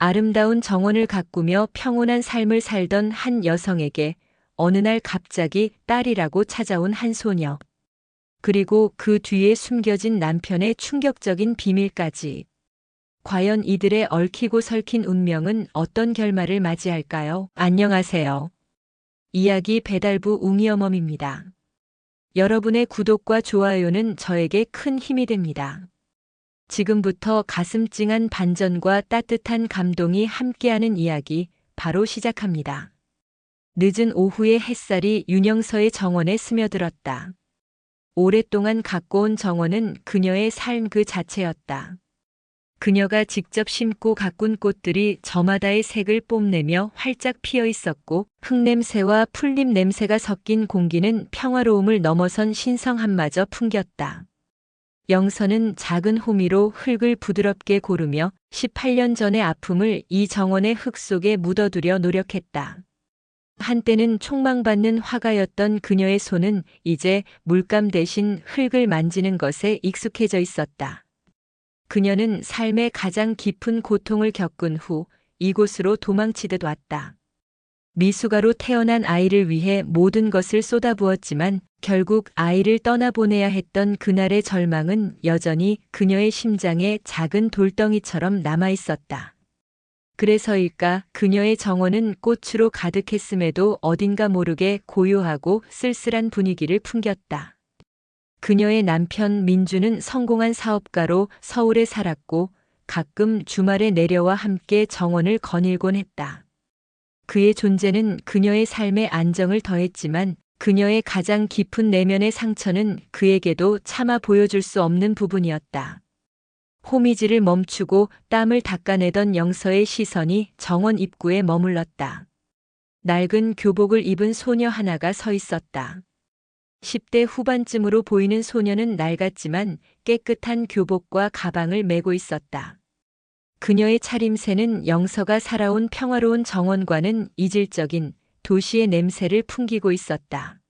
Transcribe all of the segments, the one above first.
아름다운 정원을 가꾸며 평온한 삶을 살던 한 여성에게 어느 날 갑자기 딸이라고 찾아온 한 소녀. 그리고 그 뒤에 숨겨진 남편의 충격적인 비밀까지. 과연 이들의 얽히고 설킨 운명은 어떤 결말을 맞이할까요? 안녕하세요. 이야기 배달부 웅이어멈입니다. 여러분의 구독과 좋아요는 저에게 큰 힘이 됩니다. 지금부터 가슴 찡한 반전과 따뜻한 감동이 함께하는 이야기 바로 시작합니다. 늦은 오후의 햇살이 윤영서의 정원에 스며들었다. 오랫동안 가꿔온 정원은 그녀의 삶 그 자체였다. 그녀가 직접 심고 가꾼 꽃들이 저마다의 색을 뽐내며 활짝 피어 있었고 흙냄새와 풀잎 냄새가 섞인 공기는 평화로움을 넘어선 신성함마저 풍겼다. 영서는 작은 호미로 흙을 부드럽게 고르며 18년 전의 아픔을 이 정원의 흙 속에 묻어두려 노력했다. 한때는 촉망받는 화가였던 그녀의 손은 이제 물감 대신 흙을 만지는 것에 익숙해져 있었다. 그녀는 삶의 가장 깊은 고통을 겪은 후 이곳으로 도망치듯 왔다. 미숙아로 태어난 아이를 위해 모든 것을 쏟아부었지만 결국 아이를 떠나보내야 했던 그날의 절망은 여전히 그녀의 심장에 작은 돌덩이처럼 남아있었다. 그래서일까 그녀의 정원은 꽃으로 가득했음에도 어딘가 모르게 고요하고 쓸쓸한 분위기를 풍겼다. 그녀의 남편 민주는 성공한 사업가로 서울에 살았고 가끔 주말에 내려와 함께 정원을 거닐곤 했다. 그의 존재는 그녀의 삶에 안정을 더했지만 그녀의 가장 깊은 내면의 상처는 그에게도 차마 보여줄 수 없는 부분이었다. 호미질을 멈추고 땀을 닦아내던 영서의 시선이 정원 입구에 머물렀다. 낡은 교복을 입은 소녀 하나가 서 있었다. 10대 후반쯤으로 보이는 소녀는 낡았지만 깨끗한 교복과 가방을 메고 있었다. 그녀의 차림새는 영서가 살아온 평화로운 정원과는 이질적인 도시의 냄새를 풍기고 있었다.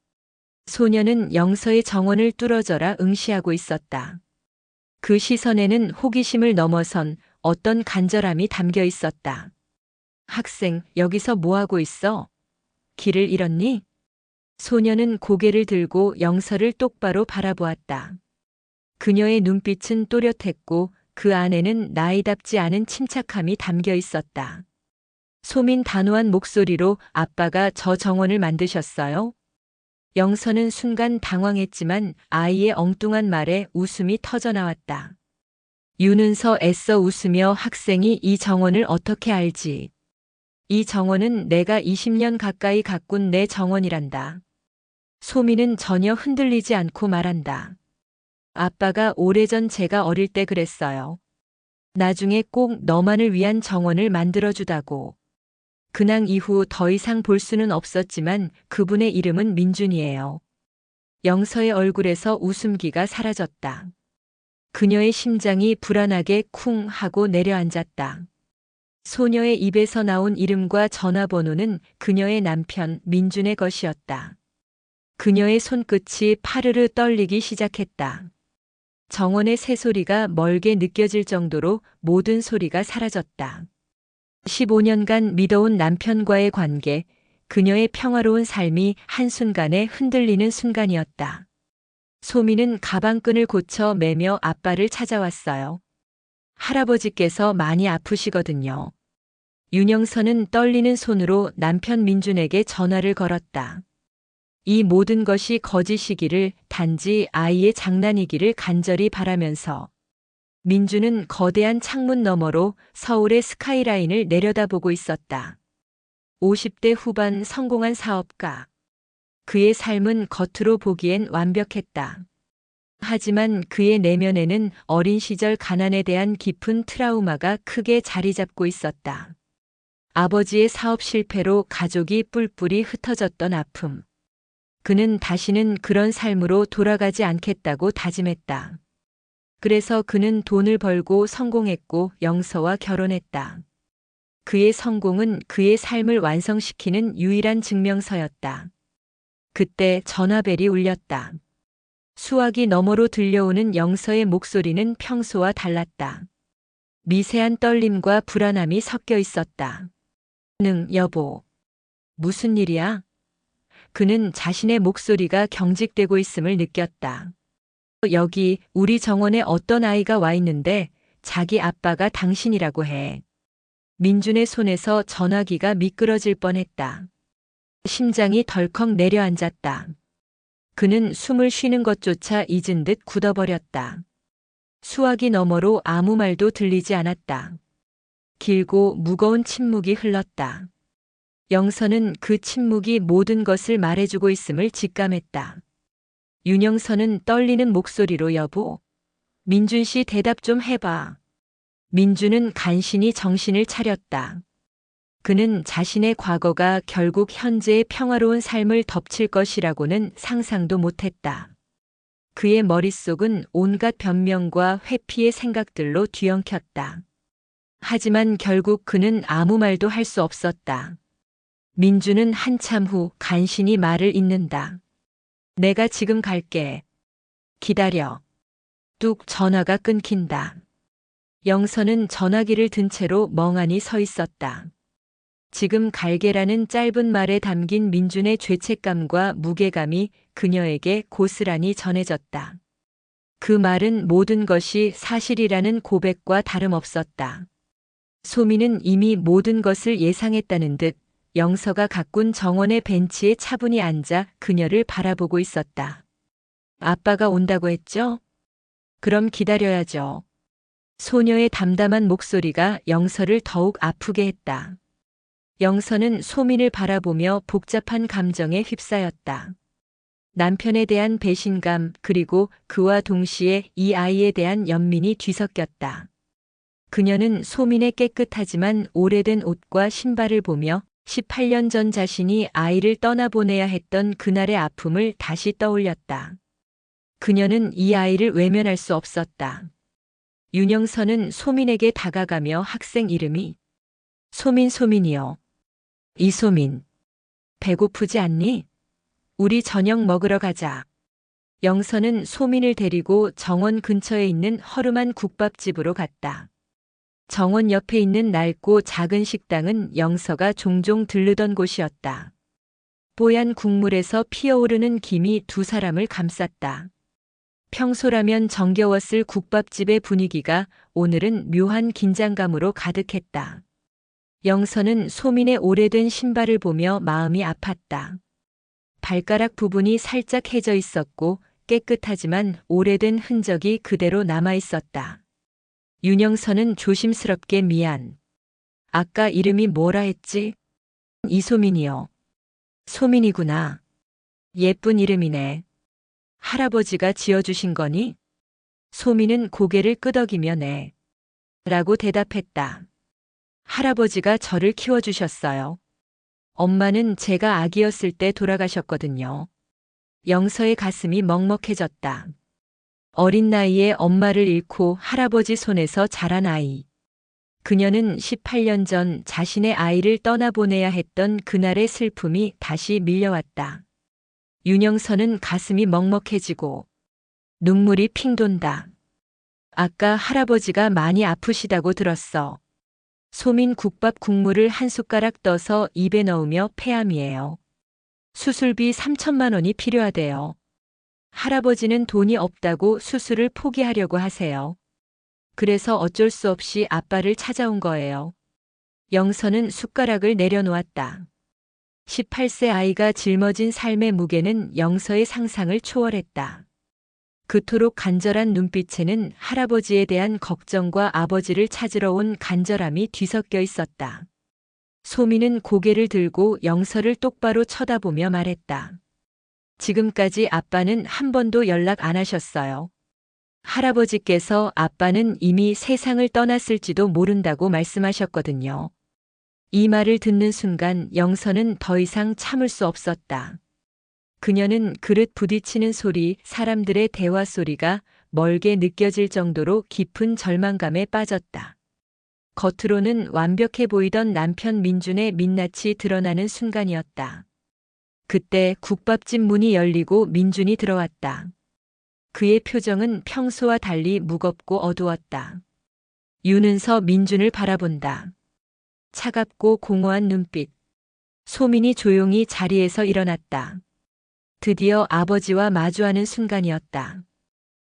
소녀는 영서의 정원을 뚫어져라 응시하고 있었다. 그 시선에는 호기심을 넘어선 어떤 간절함이 담겨 있었다. 학생, 여기서 뭐하고 있어? 길을 잃었니? 소녀는 고개를 들고 영서를 똑바로 바라보았다. 그녀의 눈빛은 또렷했고 그 안에는 나이답지 않은 침착함이 담겨 있었다. 소민 단호한 목소리로 아빠가 저 정원을 만드셨어요? 영서는 순간 당황했지만 아이의 엉뚱한 말에 웃음이 터져나왔다. 윤은서 애써 웃으며 학생이 이 정원을 어떻게 알지? 이 정원은 내가 20년 가까이 가꾼 내 정원이란다. 소민은 전혀 흔들리지 않고 말한다. 아빠가 오래전 제가 어릴 때 그랬어요. 나중에 꼭 너만을 위한 정원을 만들어주다고. 근황 이후 더 이상 볼 수는 없었지만 그분의 이름은 민준이에요. 영서의 얼굴에서 웃음기가 사라졌다. 그녀의 심장이 불안하게 쿵 하고 내려앉았다. 소녀의 입에서 나온 이름과 전화번호는 그녀의 남편 민준의 것이었다. 그녀의 손끝이 파르르 떨리기 시작했다. 정원의 새소리가 멀게 느껴질 정도로 모든 소리가 사라졌다. 15년간 믿어온 남편과의 관계, 그녀의 평화로운 삶이 한순간에 흔들리는 순간이었다. 소미는 가방끈을 고쳐 매며 아빠를 찾아왔어요. 할아버지께서 많이 아프시거든요. 윤영서는 떨리는 손으로 남편 민준에게 전화를 걸었다. 이 모든 것이 거짓이기를, 단지 아이의 장난이기를 간절히 바라면서 민주는 거대한 창문 너머로 서울의 스카이라인을 내려다보고 있었다. 50대 후반 성공한 사업가. 그의 삶은 겉으로 보기엔 완벽했다. 하지만 그의 내면에는 어린 시절 가난에 대한 깊은 트라우마가 크게 자리 잡고 있었다. 아버지의 사업 실패로 가족이 뿔뿔이 흩어졌던 아픔. 그는 다시는 그런 삶으로 돌아가지 않겠다고 다짐했다. 그래서 그는 돈을 벌고 성공했고 영서와 결혼했다. 그의 성공은 그의 삶을 완성시키는 유일한 증명서였다. 그때 전화벨이 울렸다. 수화기 너머로 들려오는 영서의 목소리는 평소와 달랐다. 미세한 떨림과 불안함이 섞여 있었다. 여보. 무슨 일이야? 그는 자신의 목소리가 경직되고 있음을 느꼈다. 여기 우리 정원에 어떤 아이가 와 있는데 자기 아빠가 당신이라고 해. 민준의 손에서 전화기가 미끄러질 뻔했다. 심장이 덜컥 내려앉았다. 그는 숨을 쉬는 것조차 잊은 듯 굳어버렸다. 수화기 너머로 아무 말도 들리지 않았다. 길고 무거운 침묵이 흘렀다. 영선은 그 침묵이 모든 것을 말해주고 있음을 직감했다. 윤영선은 떨리는 목소리로 여보, 민준 씨 대답 좀 해봐. 민준은 간신히 정신을 차렸다. 그는 자신의 과거가 결국 현재의 평화로운 삶을 덮칠 것이라고는 상상도 못했다. 그의 머릿속은 온갖 변명과 회피의 생각들로 뒤엉켰다. 하지만 결국 그는 아무 말도 할 수 없었다. 민준은 한참 후 간신히 말을 잇는다. 내가 지금 갈게. 기다려. 뚝 전화가 끊긴다. 영선은 전화기를 든 채로 멍하니 서 있었다. 지금 갈게라는 짧은 말에 담긴 민준의 죄책감과 무게감이 그녀에게 고스란히 전해졌다. 그 말은 모든 것이 사실이라는 고백과 다름없었다. 소민은 이미 모든 것을 예상했다는 듯 영서가 가꾼 정원의 벤치에 차분히 앉아 그녀를 바라보고 있었다. 아빠가 온다고 했죠? 그럼 기다려야죠. 소녀의 담담한 목소리가 영서를 더욱 아프게 했다. 영서는 소민을 바라보며 복잡한 감정에 휩싸였다. 남편에 대한 배신감 그리고 그와 동시에 이 아이에 대한 연민이 뒤섞였다. 그녀는 소민의 깨끗하지만 오래된 옷과 신발을 보며 18년 전 자신이 아이를 떠나보내야 했던 그날의 아픔을 다시 떠올렸다. 그녀는 이 아이를 외면할 수 없었다. 윤영선은 소민에게 다가가며 학생 이름이 소민이요. 이소민. 배고프지 않니? 우리 저녁 먹으러 가자. 영선은 소민을 데리고 정원 근처에 있는 허름한 국밥집으로 갔다. 정원 옆에 있는 낡고 작은 식당은 영서가 종종 들르던 곳이었다. 뽀얀 국물에서 피어오르는 김이 두 사람을 감쌌다. 평소라면 정겨웠을 국밥집의 분위기가 오늘은 묘한 긴장감으로 가득했다. 영서는 소민의 오래된 신발을 보며 마음이 아팠다. 발가락 부분이 살짝 해져 있었고 깨끗하지만 오래된 흔적이 그대로 남아 있었다. 윤영선은 조심스럽게 미안. 아까 이름이 뭐라 했지? 이소민이요. 소민이구나. 예쁜 이름이네. 할아버지가 지어주신 거니? 소민은 고개를 끄덕이며 네. 라고 대답했다. 할아버지가 저를 키워주셨어요. 엄마는 제가 아기였을 때 돌아가셨거든요. 영서의 가슴이 먹먹해졌다. 어린 나이에 엄마를 잃고 할아버지 손에서 자란 아이. 그녀는 18년 전 자신의 아이를 떠나보내야 했던 그날의 슬픔이 다시 밀려왔다. 윤영선은 가슴이 먹먹해지고 눈물이 핑 돈다. 아까 할아버지가 많이 아프시다고 들었어. 소민 국밥 국물을 한 숟가락 떠서 입에 넣으며 폐암이에요. 수술비 3천만 원이 필요하대요. 할아버지는 돈이 없다고 수술을 포기하려고 하세요. 그래서 어쩔 수 없이 아빠를 찾아온 거예요. 영선은 숟가락을 내려놓았다. 18세 아이가 짊어진 삶의 무게는 영서의 상상을 초월했다. 그토록 간절한 눈빛에는 할아버지에 대한 걱정과 아버지를 찾으러 온 간절함이 뒤섞여 있었다. 소민은 고개를 들고 영서를 똑바로 쳐다보며 말했다. 지금까지 아빠는 한 번도 연락 안 하셨어요. 할아버지께서 아빠는 이미 세상을 떠났을지도 모른다고 말씀하셨거든요. 이 말을 듣는 순간 영서는 더 이상 참을 수 없었다. 그녀는 그릇 부딪히는 소리, 사람들의 대화 소리가 멀게 느껴질 정도로 깊은 절망감에 빠졌다. 겉으로는 완벽해 보이던 남편 민준의 민낯이 드러나는 순간이었다. 그때 국밥집 문이 열리고 민준이 들어왔다. 그의 표정은 평소와 달리 무겁고 어두웠다. 윤은서 민준을 바라본다. 차갑고 공허한 눈빛. 소민이 조용히 자리에서 일어났다. 드디어 아버지와 마주하는 순간이었다.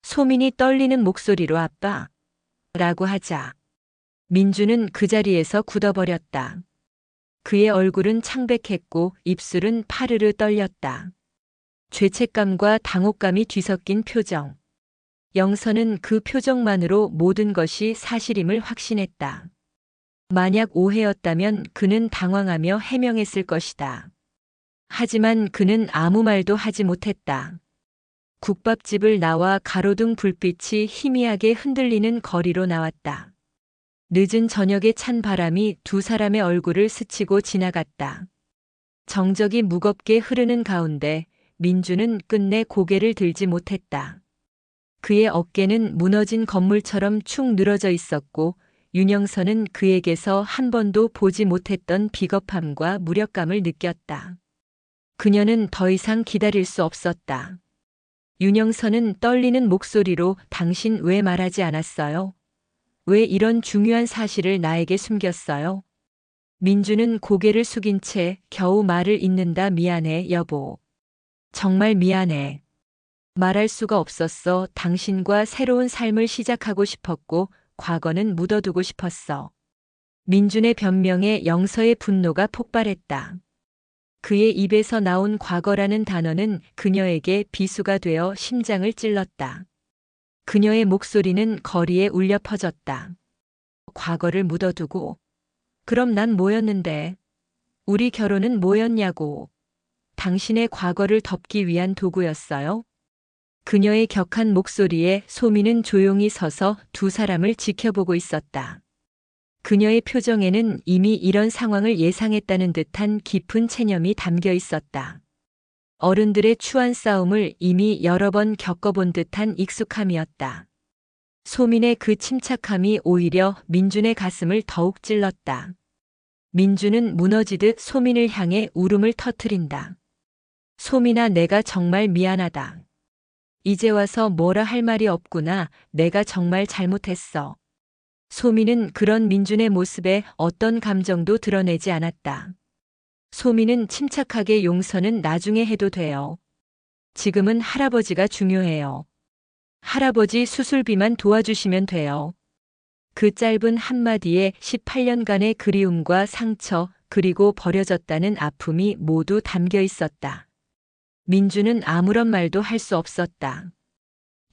소민이 떨리는 목소리로 아빠 라고 하자 민준은 그 자리에서 굳어버렸다. 그의 얼굴은 창백했고 입술은 파르르 떨렸다. 죄책감과 당혹감이 뒤섞인 표정. 영서는 그 표정만으로 모든 것이 사실임을 확신했다. 만약 오해였다면 그는 당황하며 해명했을 것이다. 하지만 그는 아무 말도 하지 못했다. 국밥집을 나와 가로등 불빛이 희미하게 흔들리는 거리로 나왔다. 늦은 저녁의 찬 바람이 두 사람의 얼굴을 스치고 지나갔다. 정적이 무겁게 흐르는 가운데 민주는 끝내 고개를 들지 못했다. 그의 어깨는 무너진 건물처럼 축 늘어져 있었고 윤영서는 그에게서 한 번도 보지 못했던 비겁함과 무력감을 느꼈다. 그녀는 더 이상 기다릴 수 없었다. 윤영서는 떨리는 목소리로 당신 왜 말하지 않았어요? 왜 이런 중요한 사실을 나에게 숨겼어요? 민주는 고개를 숙인 채 겨우 말을 잇는다. 미안해, 여보. 정말 미안해. 말할 수가 없었어. 당신과 새로운 삶을 시작하고 싶었고 과거는 묻어두고 싶었어. 민준의 변명에 영서의 분노가 폭발했다. 그의 입에서 나온 과거라는 단어는 그녀에게 비수가 되어 심장을 찔렀다. 그녀의 목소리는 거리에 울려 퍼졌다. 과거를 묻어두고. 그럼 난 뭐였는데? 우리 결혼은 뭐였냐고. 당신의 과거를 덮기 위한 도구였어요? 그녀의 격한 목소리에 소민은 조용히 서서 두 사람을 지켜보고 있었다. 그녀의 표정에는 이미 이런 상황을 예상했다는 듯한 깊은 체념이 담겨 있었다. 어른들의 추한 싸움을 이미 여러 번 겪어본 듯한 익숙함이었다. 소민의 그 침착함이 오히려 민준의 가슴을 더욱 찔렀다. 민준은 무너지듯 소민을 향해 울음을 터뜨린다. 소민아, 내가 정말 미안하다. 이제 와서 뭐라 할 말이 없구나. 내가 정말 잘못했어. 소민은 그런 민준의 모습에 어떤 감정도 드러내지 않았다. 소민은 침착하게 용서는 나중에 해도 돼요. 지금은 할아버지가 중요해요. 할아버지 수술비만 도와주시면 돼요. 그 짧은 한마디에 18년간의 그리움과 상처 그리고 버려졌다는 아픔이 모두 담겨 있었다. 민주는 아무런 말도 할 수 없었다.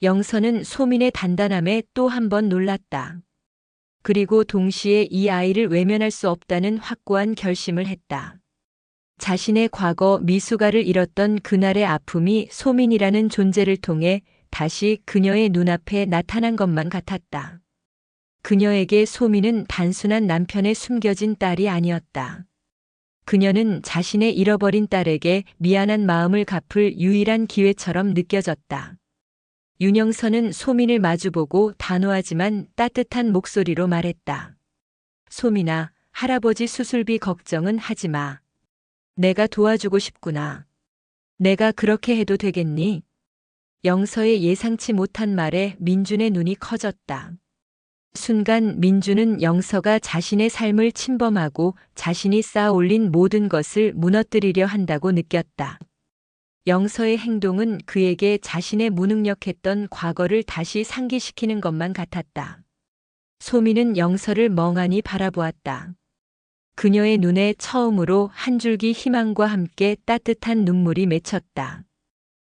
영서는 소민의 단단함에 또 한 번 놀랐다. 그리고 동시에 이 아이를 외면할 수 없다는 확고한 결심을 했다. 자신의 과거 미숙아를 잃었던 그날의 아픔이 소민이라는 존재를 통해 다시 그녀의 눈앞에 나타난 것만 같았다. 그녀에게 소민은 단순한 남편의 숨겨진 딸이 아니었다. 그녀는 자신의 잃어버린 딸에게 미안한 마음을 갚을 유일한 기회처럼 느껴졌다. 윤영서는 소민을 마주보고 단호하지만 따뜻한 목소리로 말했다. 소민아, 할아버지 수술비 걱정은 하지 마. 내가 도와주고 싶구나. 내가 그렇게 해도 되겠니? 영서의 예상치 못한 말에 민준의 눈이 커졌다. 순간 민준은 영서가 자신의 삶을 침범하고 자신이 쌓아 올린 모든 것을 무너뜨리려 한다고 느꼈다. 영서의 행동은 그에게 자신의 무능력했던 과거를 다시 상기시키는 것만 같았다. 소민은 영서를 멍하니 바라보았다. 그녀의 눈에 처음으로 한 줄기 희망과 함께 따뜻한 눈물이 맺혔다.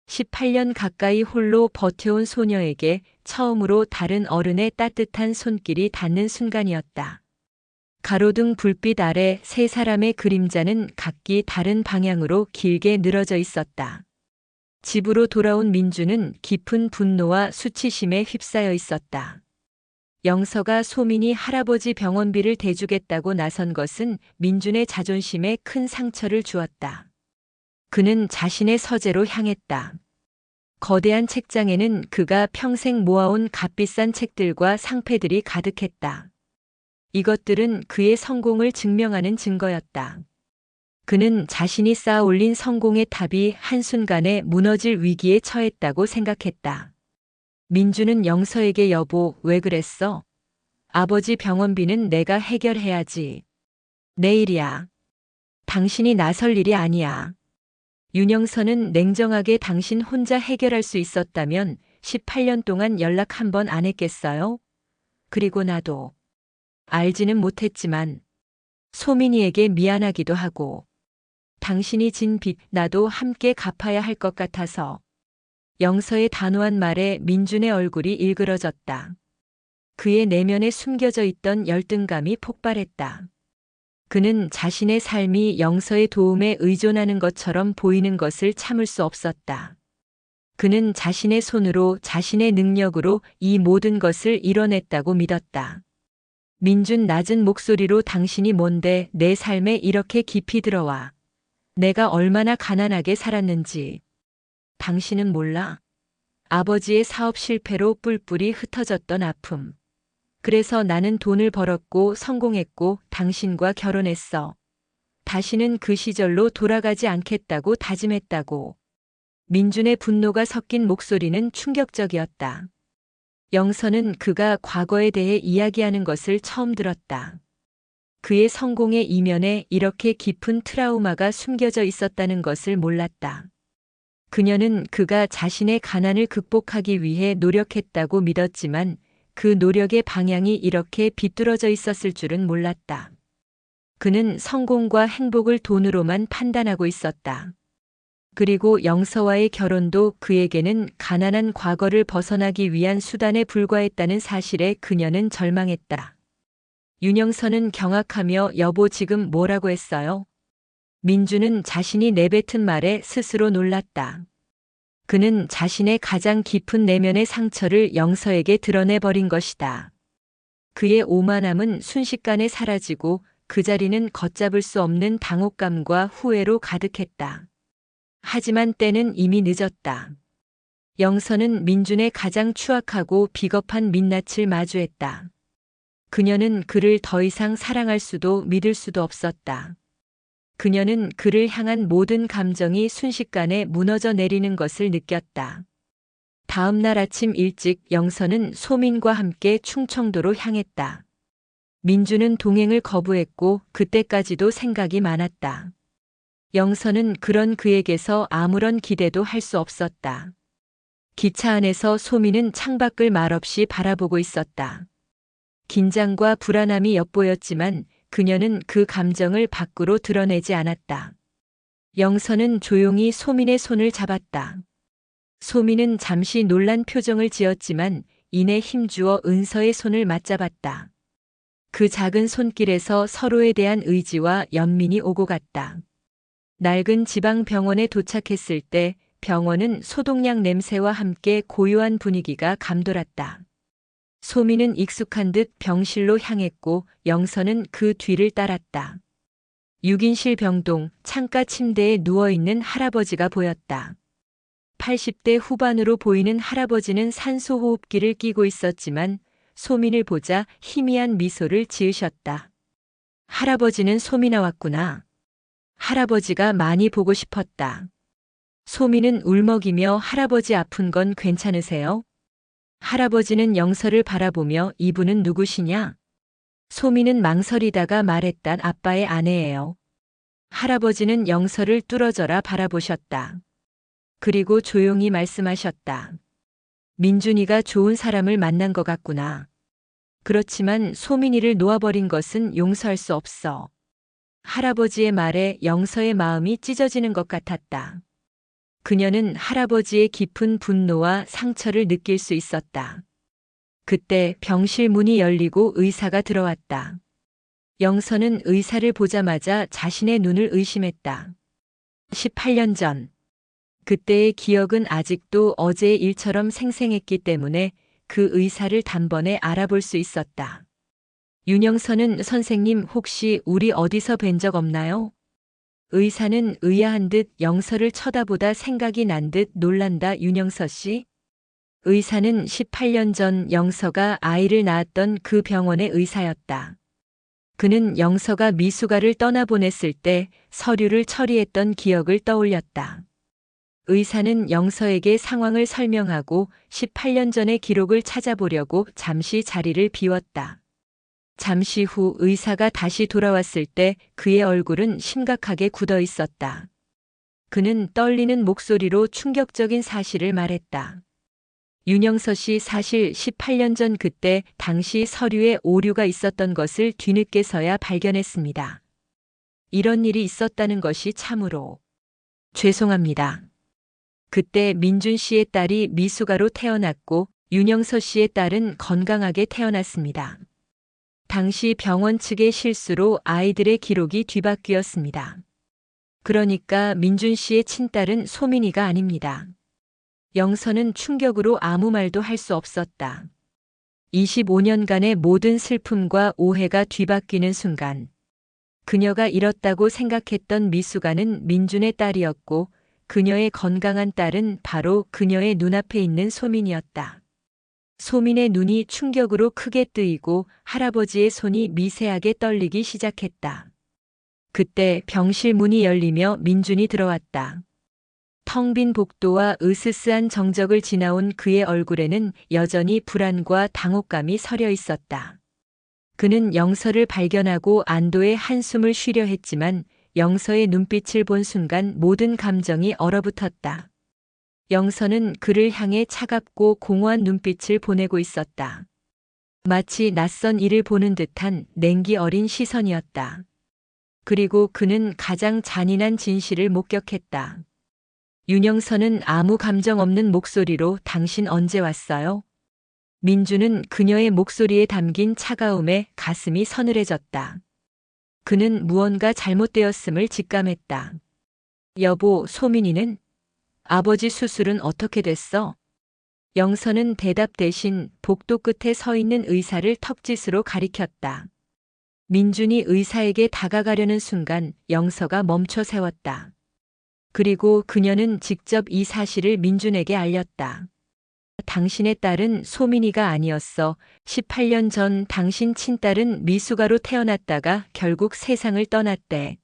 18년 가까이 홀로 버텨온 소녀에게 처음으로 다른 어른의 따뜻한 손길이 닿는 순간이었다. 가로등 불빛 아래 세 사람의 그림자는 각기 다른 방향으로 길게 늘어져 있었다. 집으로 돌아온 민주는 깊은 분노와 수치심에 휩싸여 있었다. 영서가 소민이 할아버지 병원비를 대주겠다고 나선 것은 민준의 자존심에 큰 상처를 주었다. 그는 자신의 서재로 향했다. 거대한 책장에는 그가 평생 모아온 값비싼 책들과 상패들이 가득했다. 이것들은 그의 성공을 증명하는 증거였다. 그는 자신이 쌓아 올린 성공의 탑이 한순간에 무너질 위기에 처했다고 생각했다. 민주는 영서에게 여보, 왜 그랬어? 아버지 병원비는 내가 해결해야지. 내일이야. 당신이 나설 일이 아니야. 윤영서는 냉정하게 당신 혼자 해결할 수 있었다면 18년 동안 연락 한 번 안 했겠어요? 그리고 나도 알지는 못했지만 소민이에게 미안하기도 하고 당신이 진 빚 나도 함께 갚아야 할 것 같아서. 영서의 단호한 말에 민준의 얼굴이 일그러졌다. 그의 내면에 숨겨져 있던 열등감이 폭발했다. 그는 자신의 삶이 영서의 도움에 의존하는 것처럼 보이는 것을 참을 수 없었다. 그는 자신의 손으로 자신의 능력으로 이 모든 것을 이뤄냈다고 믿었다. 민준 낮은 목소리로 당신이 뭔데 내 삶에 이렇게 깊이 들어와. 내가 얼마나 가난하게 살았는지. 당신은 몰라. 아버지의 사업 실패로 뿔뿔이 흩어졌던 아픔. 그래서 나는 돈을 벌었고 성공했고 당신과 결혼했어. 다시는 그 시절로 돌아가지 않겠다고 다짐했다고. 민준의 분노가 섞인 목소리는 충격적이었다. 영서는 그가 과거에 대해 이야기하는 것을 처음 들었다. 그의 성공의 이면에 이렇게 깊은 트라우마가 숨겨져 있었다는 것을 몰랐다. 그녀는 그가 자신의 가난을 극복하기 위해 노력했다고 믿었지만 그 노력의 방향이 이렇게 비뚤어져 있었을 줄은 몰랐다. 그는 성공과 행복을 돈으로만 판단하고 있었다. 그리고 영서와의 결혼도 그에게는 가난한 과거를 벗어나기 위한 수단에 불과했다는 사실에 그녀는 절망했다. 윤영서는 경악하며 여보 지금 뭐라고 했어요? 민주는 자신이 내뱉은 말에 스스로 놀랐다. 그는 자신의 가장 깊은 내면의 상처를 영서에게 드러내버린 것이다. 그의 오만함은 순식간에 사라지고 그 자리는 걷잡을 수 없는 당혹감과 후회로 가득했다. 하지만 때는 이미 늦었다. 영서는 민준의 가장 추악하고 비겁한 민낯을 마주했다. 그녀는 그를 더 이상 사랑할 수도 믿을 수도 없었다. 그녀는 그를 향한 모든 감정이 순식간에 무너져 내리는 것을 느꼈다. 다음 날 아침 일찍 영서는 소민과 함께 충청도로 향했다. 민주는 동행을 거부했고 그때까지도 생각이 많았다. 영서는 그런 그에게서 아무런 기대도 할 수 없었다. 기차 안에서 소민은 창밖을 말없이 바라보고 있었다. 긴장과 불안함이 엿보였지만 그녀는 그 감정을 밖으로 드러내지 않았다. 영서는 조용히 소민의 손을 잡았다. 소민은 잠시 놀란 표정을 지었지만 이내 힘주어 은서의 손을 맞잡았다. 그 작은 손길에서 서로에 대한 의지와 연민이 오고 갔다. 낡은 지방병원에 도착했을 때 병원은 소독약 냄새와 함께 고요한 분위기가 감돌았다. 소민은 익숙한 듯 병실로 향했고 영서는 그 뒤를 따랐다. 6인실 병동 창가 침대에 누워있는 할아버지가 보였다. 80대 후반으로 보이는 할아버지는 산소호흡기를 끼고 있었지만 소민을 보자 희미한 미소를 지으셨다. 할아버지는 소민아 왔구나. 할아버지가 많이 보고 싶었다. 소민은 울먹이며 할아버지 아픈 건 괜찮으세요? 할아버지는 영서를 바라보며 이분은 누구시냐? 소민은 망설이다가 말했단 아빠의 아내예요. 할아버지는 영서를 뚫어져라 바라보셨다. 그리고 조용히 말씀하셨다. 민준이가 좋은 사람을 만난 것 같구나. 그렇지만 소민이를 놓아버린 것은 용서할 수 없어. 할아버지의 말에 영서의 마음이 찢어지는 것 같았다. 그녀는 할아버지의 깊은 분노와 상처를 느낄 수 있었다. 그때 병실 문이 열리고 의사가 들어왔다. 영서는 의사를 보자마자 자신의 눈을 의심했다. 18년 전. 그때의 기억은 아직도 어제의 일처럼 생생했기 때문에 그 의사를 단번에 알아볼 수 있었다. 윤영서는 선생님 혹시 우리 어디서 뵌 적 없나요? 의사는 의아한 듯 영서를 쳐다보다 생각이 난 듯 놀란다. 윤영서 씨? 의사는 18년 전 영서가 아이를 낳았던 그 병원의 의사였다. 그는 영서가 미숙아를 떠나보냈을 때 서류를 처리했던 기억을 떠올렸다. 의사는 영서에게 상황을 설명하고 18년 전의 기록을 찾아보려고 잠시 자리를 비웠다. 잠시 후 의사가 다시 돌아왔을 때 그의 얼굴은 심각하게 굳어 있었다. 그는 떨리는 목소리로 충격적인 사실을 말했다. 윤영서 씨 사실 18년 전 그때 당시 서류에 오류가 있었던 것을 뒤늦게서야 발견했습니다. 이런 일이 있었다는 것이 참으로 죄송합니다. 그때 민준 씨의 딸이 미숙아로 태어났고 윤영서 씨의 딸은 건강하게 태어났습니다. 당시 병원 측의 실수로 아이들의 기록이 뒤바뀌었습니다. 그러니까 민준 씨의 친딸은 소민이가 아닙니다. 영서는 충격으로 아무 말도 할 수 없었다. 25년간의 모든 슬픔과 오해가 뒤바뀌는 순간 그녀가 잃었다고 생각했던 미숙아는 민준의 딸이었고 그녀의 건강한 딸은 바로 그녀의 눈앞에 있는 소민이었다. 소민의 눈이 충격으로 크게 뜨이고 할아버지의 손이 미세하게 떨리기 시작했다. 그때 병실 문이 열리며 민준이 들어왔다. 텅 빈 복도와 으스스한 정적을 지나온 그의 얼굴에는 여전히 불안과 당혹감이 서려 있었다. 그는 영서를 발견하고 안도의 한숨을 쉬려 했지만 영서의 눈빛을 본 순간 모든 감정이 얼어붙었다. 영서는 그를 향해 차갑고 공허한 눈빛을 보내고 있었다. 마치 낯선 이를 보는 듯한 냉기 어린 시선이었다. 그리고 그는 가장 잔인한 진실을 목격했다. 윤영서는 아무 감정 없는 목소리로 당신 언제 왔어요? 민주는 그녀의 목소리에 담긴 차가움에 가슴이 서늘해졌다. 그는 무언가 잘못되었음을 직감했다. 여보, 소민이는? 아버지 수술은 어떻게 됐어? 영서는 대답 대신 복도 끝에 서 있는 의사를 턱짓으로 가리켰다. 민준이 의사에게 다가가려는 순간 영서가 멈춰 세웠다. 그리고 그녀는 직접 이 사실을 민준에게 알렸다. 당신의 딸은 소민이가 아니었어. 18년 전 당신 친딸은 미숙아로 태어났다가 결국 세상을 떠났대.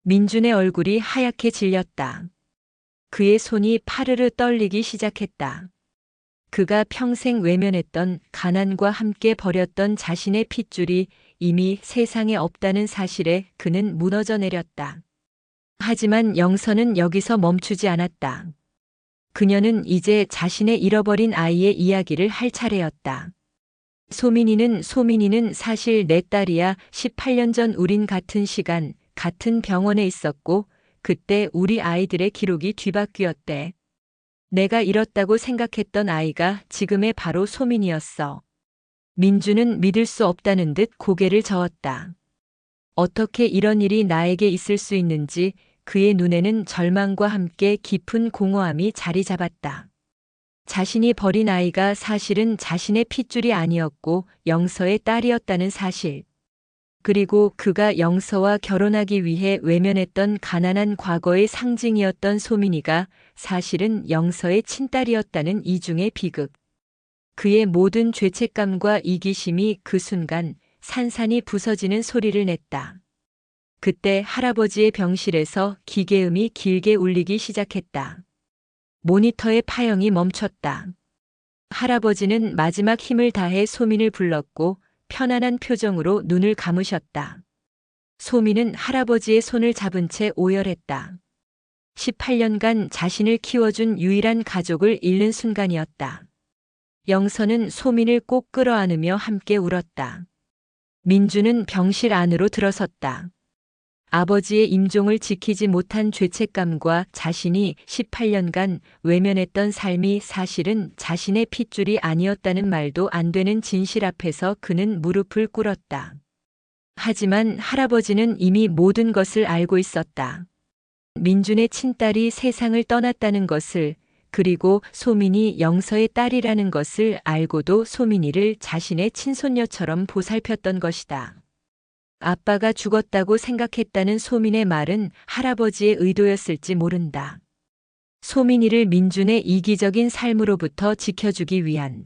민준의 얼굴이 하얗게 질렸다. 그의 손이 파르르 떨리기 시작했다. 그가 평생 외면했던 가난과 함께 버렸던 자신의 핏줄이 이미 세상에 없다는 사실에 그는 무너져 내렸다. 하지만 영서는 여기서 멈추지 않았다. 그녀는 이제 자신의 잃어버린 아이의 이야기를 할 차례였다. 소민이는 사실 내 딸이야. 18년 전 우린 같은 시간, 같은 병원에 있었고, 그때 우리 아이들의 기록이 뒤바뀌었대. 내가 잃었다고 생각했던 아이가 지금의 바로 소민이었어. 민주는 믿을 수 없다는 듯 고개를 저었다. 어떻게 이런 일이 나에게 있을 수 있는지 그의 눈에는 절망과 함께 깊은 공허함이 자리 잡았다. 자신이 버린 아이가 사실은 자신의 핏줄이 아니었고 영서의 딸이었다는 사실. 그리고 그가 영서와 결혼하기 위해 외면했던 가난한 과거의 상징이었던 소민이가 사실은 영서의 친딸이었다는 이중의 비극. 그의 모든 죄책감과 이기심이 그 순간 산산이 부서지는 소리를 냈다. 그때 할아버지의 병실에서 기계음이 길게 울리기 시작했다. 모니터의 파형이 멈췄다. 할아버지는 마지막 힘을 다해 소민을 불렀고 편안한 표정으로 눈을 감으셨다. 소민은 할아버지의 손을 잡은 채 오열했다. 18년간 자신을 키워준 유일한 가족을 잃는 순간이었다. 영서는 소민을 꼭 끌어안으며 함께 울었다. 민주는 병실 안으로 들어섰다. 아버지의 임종을 지키지 못한 죄책감과 자신이 18년간 외면했던 삶이 사실은 자신의 핏줄이 아니었다는 말도 안 되는 진실 앞에서 그는 무릎을 꿇었다. 하지만 할아버지는 이미 모든 것을 알고 있었다. 민준의 친딸이 세상을 떠났다는 것을, 그리고 소민이 영서의 딸이라는 것을 알고도 소민이를 자신의 친손녀처럼 보살폈던 것이다. 아빠가 죽었다고 생각했다는 소민의 말은 할아버지의 의도였을지 모른다. 소민이를 민준의 이기적인 삶으로부터 지켜주기 위한.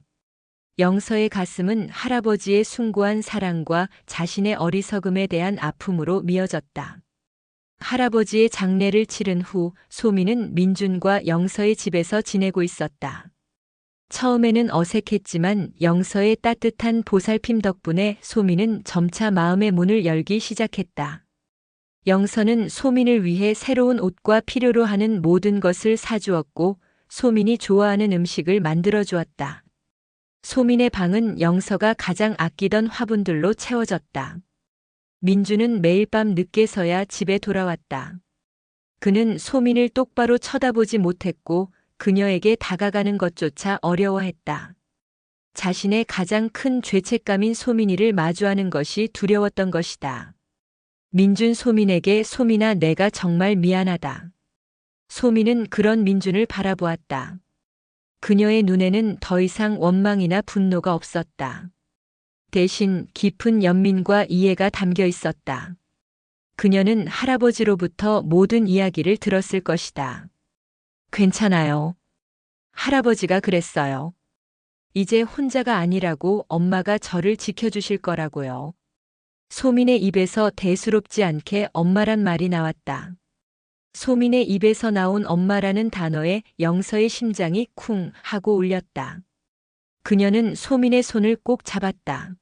영서의 가슴은 할아버지의 숭고한 사랑과 자신의 어리석음에 대한 아픔으로 미어졌다. 할아버지의 장례를 치른 후 소민은 민준과 영서의 집에서 지내고 있었다. 처음에는 어색했지만 영서의 따뜻한 보살핌 덕분에 소민은 점차 마음의 문을 열기 시작했다. 영서는 소민을 위해 새로운 옷과 필요로 하는 모든 것을 사주었고 소민이 좋아하는 음식을 만들어 주었다. 소민의 방은 영서가 가장 아끼던 화분들로 채워졌다. 민주는 매일 밤 늦게서야 집에 돌아왔다. 그는 소민을 똑바로 쳐다보지 못했고 그녀에게 다가가는 것조차 어려워했다. 자신의 가장 큰 죄책감인 소민이를 마주하는 것이 두려웠던 것이다. 민준 소민에게 소민아 내가 정말 미안하다. 소민은 그런 민준을 바라보았다. 그녀의 눈에는 더 이상 원망이나 분노가 없었다. 대신 깊은 연민과 이해가 담겨 있었다. 그녀는 할아버지로부터 모든 이야기를 들었을 것이다. 괜찮아요. 할아버지가 그랬어요. 이제 혼자가 아니라고 엄마가 저를 지켜주실 거라고요. 소민의 입에서 대수롭지 않게 엄마란 말이 나왔다. 소민의 입에서 나온 엄마라는 단어에 영서의 심장이 쿵 하고 울렸다. 그녀는 소민의 손을 꼭 잡았다.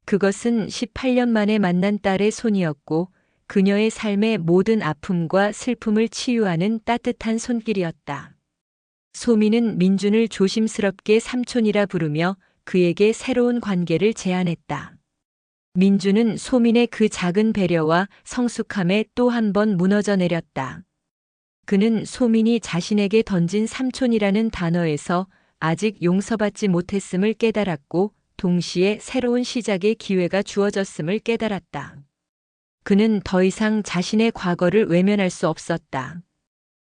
그것은 18년 만에 만난 딸의 손이었고 그녀의 삶의 모든 아픔과 슬픔을 치유하는 따뜻한 손길이었다. 소민은 민준을 조심스럽게 삼촌이라 부르며 그에게 새로운 관계를 제안했다. 민준은 소민의 그 작은 배려와 성숙함에 또 한 번 무너져 내렸다. 그는 소민이 자신에게 던진 삼촌이라는 단어에서 아직 용서받지 못했음을 깨달았고 동시에 새로운 시작의 기회가 주어졌음을 깨달았다. 그는 더 이상 자신의 과거를 외면할 수 없었다.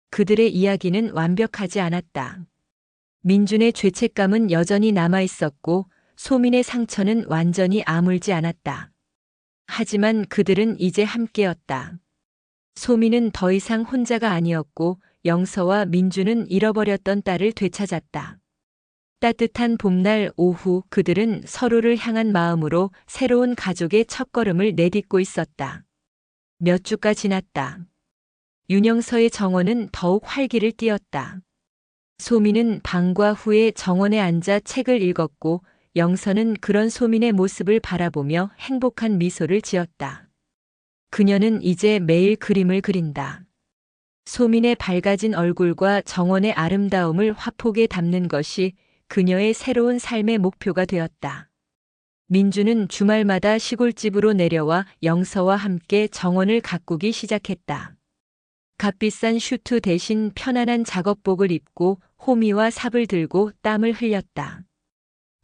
그들의 이야기는 완벽하지 않았다. 민준의 죄책감은 여전히 남아 있었고 소민의 상처는 완전히 아물지 않았다. 하지만 그들은 이제 함께였다. 소민은 더 이상 혼자가 아니었고 영서와 민준은 잃어버렸던 딸을 되찾았다. 따뜻한 봄날 오후 그들은 서로를 향한 마음으로 새로운 가족의 첫걸음을 내딛고 있었다. 몇 주가 지났다. 윤영서의 정원은 더욱 활기를 띠었다. 소민은 방과 후에 정원에 앉아 책을 읽었고 영서는 그런 소민의 모습을 바라보며 행복한 미소를 지었다. 그녀는 이제 매일 그림을 그린다. 소민의 밝아진 얼굴과 정원의 아름다움을 화폭에 담는 것이 그녀의 새로운 삶의 목표가 되었다. 민주는 주말마다 시골집으로 내려와 영서와 함께 정원을 가꾸기 시작했다. 값비싼 슈트 대신 편안한 작업복을 입고 호미와 삽을 들고 땀을 흘렸다.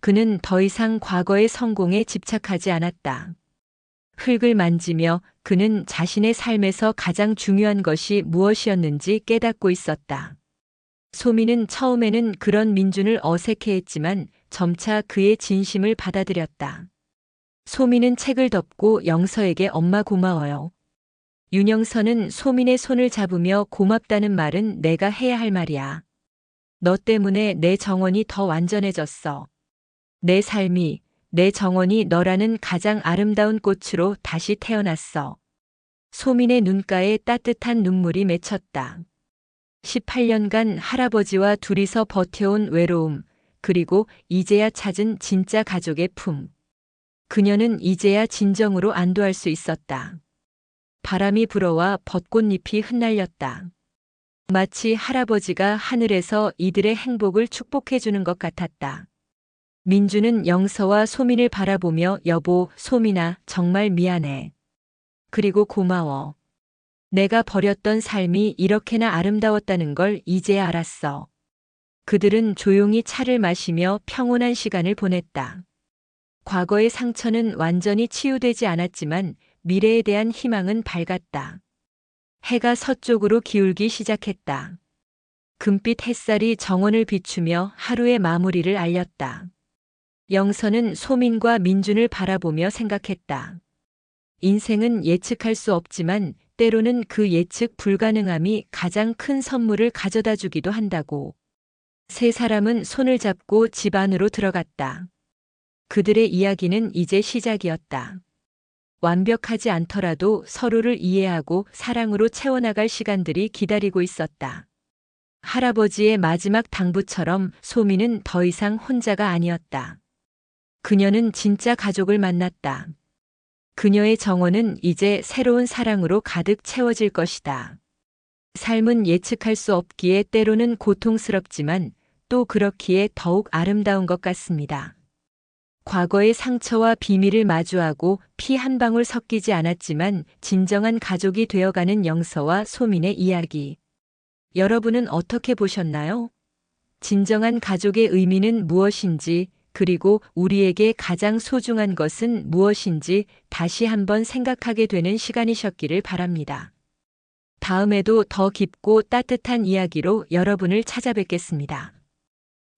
그는 더 이상 과거의 성공에 집착하지 않았다. 흙을 만지며 그는 자신의 삶에서 가장 중요한 것이 무엇이었는지 깨닫고 있었다. 소민은 처음에는 그런 민준을 어색해했지만 점차 그의 진심을 받아들였다. 소민은 책을 덮고 영서에게 엄마 고마워요. 윤영서는 소민의 손을 잡으며 고맙다는 말은 내가 해야 할 말이야. 너 때문에 내 정원이 더 완전해졌어. 내 삶이, 내 정원이 너라는 가장 아름다운 꽃으로 다시 태어났어. 소민의 눈가에 따뜻한 눈물이 맺혔다. 18년간 할아버지와 둘이서 버텨온 외로움, 그리고 이제야 찾은 진짜 가족의 품. 그녀는 이제야 진정으로 안도할 수 있었다. 바람이 불어와 벚꽃잎이 흩날렸다. 마치 할아버지가 하늘에서 이들의 행복을 축복해주는 것 같았다. 민주는 영서와 소민을 바라보며 여보, 소민아, 정말 미안해. 그리고 고마워. 내가 버렸던 삶이 이렇게나 아름다웠다는 걸 이제 알았어. 그들은 조용히 차를 마시며 평온한 시간을 보냈다. 과거의 상처는 완전히 치유되지 않았지만 미래에 대한 희망은 밝았다. 해가 서쪽으로 기울기 시작했다. 금빛 햇살이 정원을 비추며 하루의 마무리를 알렸다. 영서는 소민과 민준을 바라보며 생각했다. 인생은 예측할 수 없지만 때로는 그 예측 불가능함이 가장 큰 선물을 가져다 주기도 한다고. 세 사람은 손을 잡고 집 안으로 들어갔다. 그들의 이야기는 이제 시작이었다. 완벽하지 않더라도 서로를 이해하고 사랑으로 채워나갈 시간들이 기다리고 있었다. 할아버지의 마지막 당부처럼 소미는 더 이상 혼자가 아니었다. 그녀는 진짜 가족을 만났다. 그녀의 정원은 이제 새로운 사랑으로 가득 채워질 것이다. 삶은 예측할 수 없기에 때로는 고통스럽지만 또 그렇기에 더욱 아름다운 것 같습니다. 과거의 상처와 비밀을 마주하고 피 한 방울 섞이지 않았지만 진정한 가족이 되어가는 영서와 소민의 이야기. 여러분은 어떻게 보셨나요? 진정한 가족의 의미는 무엇인지, 그리고 우리에게 가장 소중한 것은 무엇인지 다시 한번 생각하게 되는 시간이셨기를 바랍니다. 다음에도 더 깊고 따뜻한 이야기로 여러분을 찾아뵙겠습니다.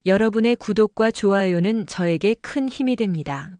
여러분의 구독과 좋아요는 저에게 큰 힘이 됩니다.